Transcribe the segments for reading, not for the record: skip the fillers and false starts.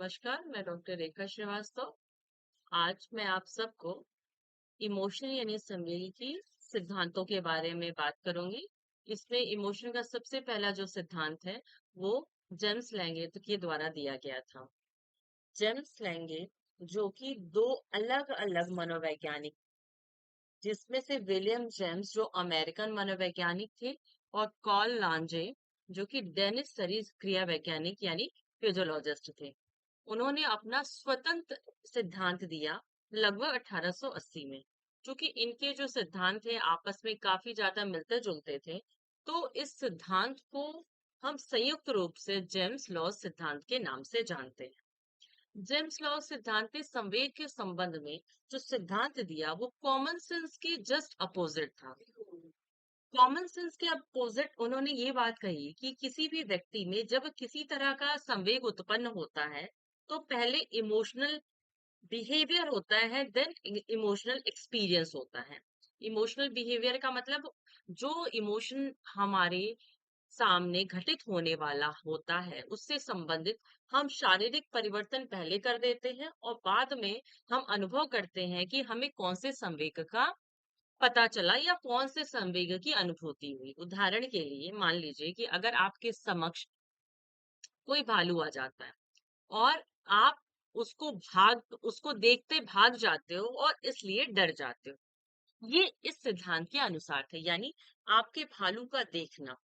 नमस्कार, मैं डॉक्टर रेखा श्रीवास्तव। आज मैं आप सबको इमोशन यानी संवेगी सिद्धांतों के बारे में बात करूंगी। इसमें इमोशन का सबसे पहला जो सिद्धांत है वो जेम्स लैंगे के द्वारा दिया गया था। जेम्स लैंगे जो कि दो अलग अलग मनोवैज्ञानिक, जिसमें से विलियम जेम्स जो अमेरिकन मनोवैज्ञानिक थे और कॉल लांजे जो कि डेनिस सरीज क्रिया वैज्ञानिक यानी फिजियोलॉजिस्ट थे। उन्होंने अपना स्वतंत्र सिद्धांत दिया लगभग 1880 में। क्योंकि इनके जो सिद्धांत थे आपस में काफी ज्यादा मिलते जुलते थे, तो इस सिद्धांत को हम संयुक्त रूप से जेम्स लॉस सिद्धांत के नाम से जानते हैं। जेम्स लॉस सिद्धांत ने संवेग के संबंध में जो सिद्धांत दिया वो कॉमन सेंस के जस्ट अपोजिट था। कॉमन सेंस के अपोजिट उन्होंने ये बात कही कि किसी भी व्यक्ति में जब किसी तरह का संवेग उत्पन्न होता है तो पहले इमोशनल बिहेवियर होता है, देन इमोशनल एक्सपीरियंस होता है। इमोशनल बिहेवियर का मतलब जो इमोशन हमारे सामने घटित होने वाला होता है उससे संबंधित हम शारीरिक परिवर्तन पहले कर देते हैं और बाद में हम अनुभव करते हैं कि हमें कौन से संवेग का पता चला या कौन से संवेग की अनुभूति हुई। उदाहरण के लिए मान लीजिए कि अगर आपके समक्ष कोई भालू आ जाता है और आप उसको देखते भाग जाते हो और इसलिए डर जाते हो। ये इस सिद्धांत के अनुसार थे, यानी आपके भालू का देखना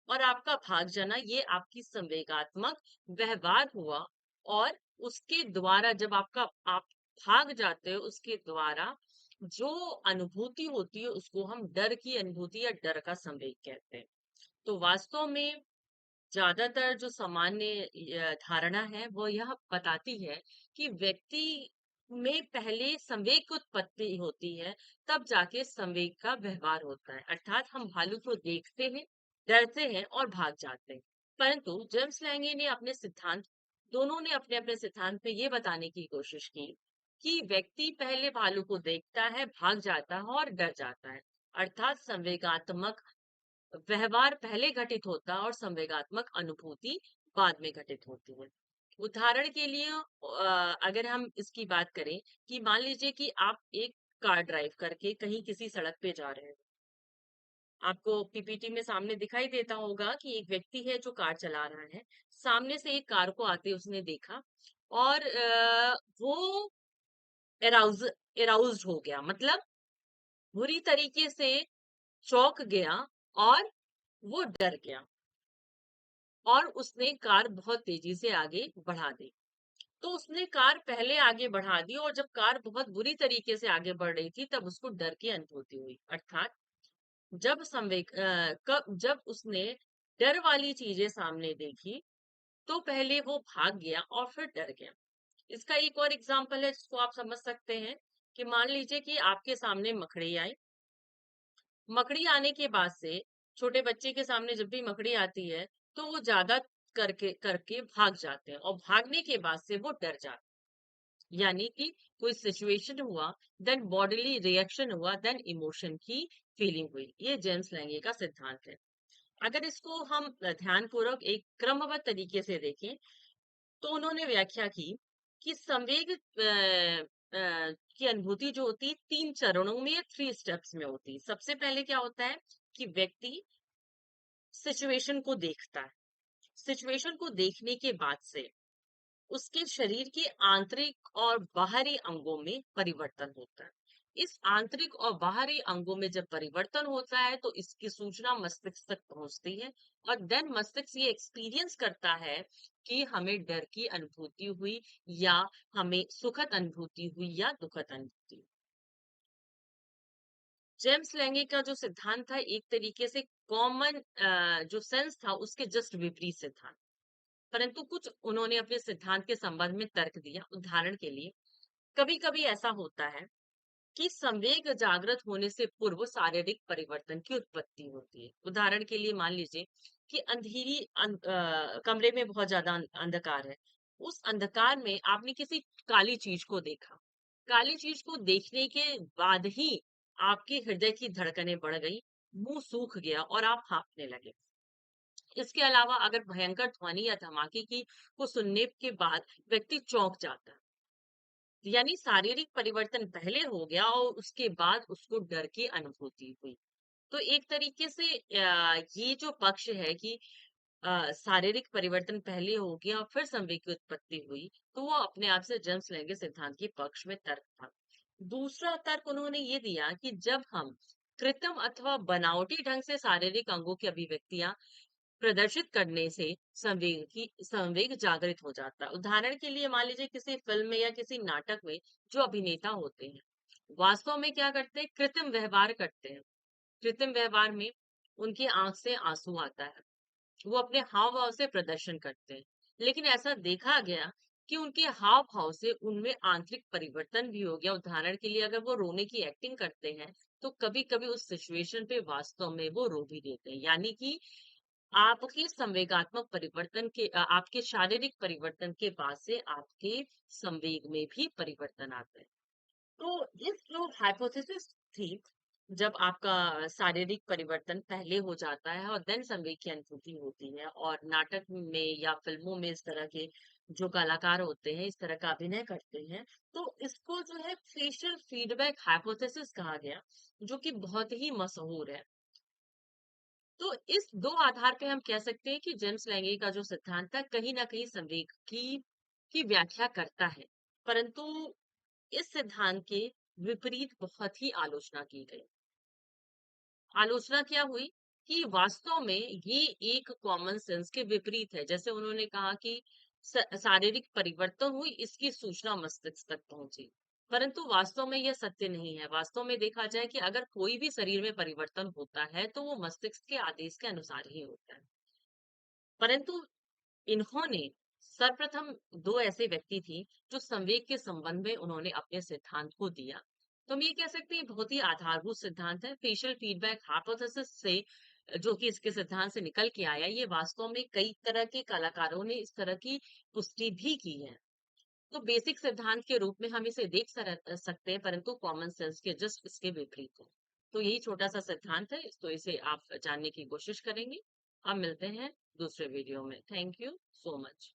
और आपका भाग जाना ये आपकी संवेगात्मक व्यवहार हुआ। और उसके द्वारा जब आप भाग जाते हो उसके द्वारा जो अनुभूति होती है उसको हम डर की अनुभूति या डर का संवेग कहते हैं। तो वास्तव में ज्यादातर जो सामान्य धारणा है वो यह बताती है कि व्यक्ति में पहले संवेग की उत्पत्ति होती है, तब जाके संवेग का व्यवहार होता है। अर्थात हम भालू को देखते हैं, डरते हैं और भाग जाते हैं। परंतु जेम्स लैंगे ने अपने सिद्धांत दोनों ने अपने अपने सिद्धांत में ये बताने की कोशिश की कि व्यक्ति पहले भालू को देखता है, भाग जाता है और डर जाता है। अर्थात संवेगात्मक व्यवहार पहले घटित होता है और संवेगात्मक अनुभूति बाद में घटित होती है। उदाहरण के लिए अगर हम इसकी बात करें कि मान लीजिए कि आप एक कार ड्राइव करके कहीं किसी सड़क पे जा रहे हैं। आपको पीपीटी में सामने दिखाई देता होगा कि एक व्यक्ति है जो कार चला रहा है। सामने से एक कार को आते उसने देखा और वो एराउज एराउज्ड हो गया, मतलब बुरी तरीके से चौंक गया और वो डर गया और उसने कार बहुत तेजी से आगे बढ़ा दी। तो उसने कार पहले आगे बढ़ा दी और जब कार बहुत बुरी तरीके से आगे बढ़ रही थी तब उसको डर की अनुभूति हुई। अर्थात जब उसने डर वाली चीजें सामने देखी तो पहले वो भाग गया और फिर डर गया। इसका एक और एग्जाम्पल है जिसको आप समझ सकते हैं कि मान लीजिए कि आपके सामने मकड़ी आई। मकड़ी आने के बाद से छोटे बच्चे के सामने जब भी मकड़ी आती है तो वो ज्यादा करके करके भाग जाते हैं और भागने के बाद से वो डर जाते हैं। यानी कि कोई सिचुएशन हुआ, देन बॉडीली रिएक्शन हुआ, देन इमोशन की फीलिंग हुई। ये जेम्स लैंगे का सिद्धांत है। अगर इसको हम ध्यानपूर्वक एक क्रमबद्ध तरीके से देखें तो उन्होंने व्याख्या की कि संवेग की अनुभूति जो होती है तीन चरणों में या थ्री स्टेप्स में होती है। सबसे पहले क्या होता है कि व्यक्ति सिचुएशन को देखता है। सिचुएशन को देखने के बाद से उसके शरीर के आंतरिक और बाहरी अंगों में परिवर्तन होता है। इस आंतरिक और बाहरी अंगों में जब परिवर्तन होता है तो इसकी सूचना मस्तिष्क तक पहुंचती है और देन मस्तिष्क ये एक्सपीरियंस करता है कि हमें डर की अनुभूति हुई या हमें सुखद अनुभूति हुई या दुखद अनुभूति हुई। जेम्स लैंगे का जो सिद्धांत था एक तरीके से कॉमन जो सेंस था उसके जस्ट विपरीत सिद्धांत। परंतु कुछ उन्होंने अपने सिद्धांत के संबंध में तर्क दिया। उदाहरण के लिए कभी कभी ऐसा होता है कि संवेग जागृत होने से पूर्व शारीरिक परिवर्तन की उत्पत्ति होती है। उदाहरण के लिए मान लीजिए कि कमरे में बहुत ज्यादा अंधकार है। उस अंधकार में आपने किसी काली चीज को देखा। काली चीज को देखने के बाद ही आपके हृदय की धड़कनें बढ़ गई, मुंह सूख गया और आप हांफने लगे। इसके अलावा अगर भयंकर ध्वनि या धमाके की को सुनने के बाद व्यक्ति चौंक जाता है, यानी शारीरिक परिवर्तन पहले हो गया और उसके बाद उसको डर की अनुभूति हुई। तो एक तरीके से ये जो पक्ष है कि शारीरिक परिवर्तन पहले हो गया और फिर संवेग की उत्पत्ति हुई, तो वो अपने आप से जेम्स लेंगे सिद्धांत के पक्ष में तर्क था। दूसरा तर्क उन्होंने ये दिया कि जब हम कृत्रिम अथवा बनावटी ढंग से शारीरिक अंगों की अभिव्यक्तियां प्रदर्शित करने से संवेग जागृत हो जाता है। उदाहरण के लिए मान लीजिए किसी फिल्म में या किसी नाटक में जो अभिनेता होते हैं, वास्तव में क्या करते हैं, कृत्रिम व्यवहार करते हैं। कृत्रिम व्यवहार में उनकी आंख से आंसू आता है, वो अपने हाव भाव से प्रदर्शन करते हैं, लेकिन ऐसा देखा गया कि उनके हाव भाव से उनमें आंतरिक परिवर्तन भी हो गया। उदाहरण के लिए अगर वो रोने की एक्टिंग करते हैं, तो कभी कभी उस सिचुएशन पे वास्तव में वो रो भी देते हैं, यानी कि आपके संवेगात्मक परिवर्तन के आपके शारीरिक परिवर्तन के बाद से आपके संवेग में भी परिवर्तन आता है। तो इस जो हाइपोथेसिस थी, जब आपका शारीरिक परिवर्तन पहले हो जाता है और देन संवेग की अनुभूति होती है, और नाटक में या फिल्मों में इस तरह के जो कलाकार होते हैं इस तरह का अभिनय करते हैं, तो इसको जो है फेशियल फीडबैक हाइपोथेसिस कहा गया, जो कि बहुत ही मशहूर है। तो इस दो आधार पे हम कह सकते हैं कि जेम्स लैंगे का जो सिद्धांत है कहीं ना कहीं संवेग की व्याख्या करता है, परंतु इस सिद्धांत के विपरीत बहुत ही आलोचना की गई। आलोचना क्या हुई कि वास्तव में ये एक कॉमन सेंस के विपरीत है। जैसे उन्होंने कहा कि शारीरिक परिवर्तन हुई, इसकी सूचना मस्तिष्क तक पहुंची, परंतु वास्तव में यह सत्य नहीं है। वास्तव में देखा जाए कि अगर कोई भी शरीर में परिवर्तन होता है तो वो मस्तिष्क के आदेश के अनुसार ही होता है। परंतु इन्होंने सर्वप्रथम दो ऐसे व्यक्ति थी जो संवेग के संबंध में उन्होंने अपने सिद्धांत को दिया। तो हम ये कह सकते हैं बहुत ही आधारभूत सिद्धांत है। फेशियल फीडबैक हाइपोथेसिस से जो कि इसके सिद्धांत से निकल के आया, ये वास्तव में कई तरह के कलाकारों ने इस तरह की पुष्टि भी की है। तो बेसिक सिद्धांत के रूप में हम इसे देख सकते हैं, परंतु कॉमन सेंस के जस्ट इसके विपरीत है। तो यही छोटा सा सिद्धांत है, तो इसे आप जानने की कोशिश करेंगे। अब मिलते हैं दूसरे वीडियो में। Thank you so much.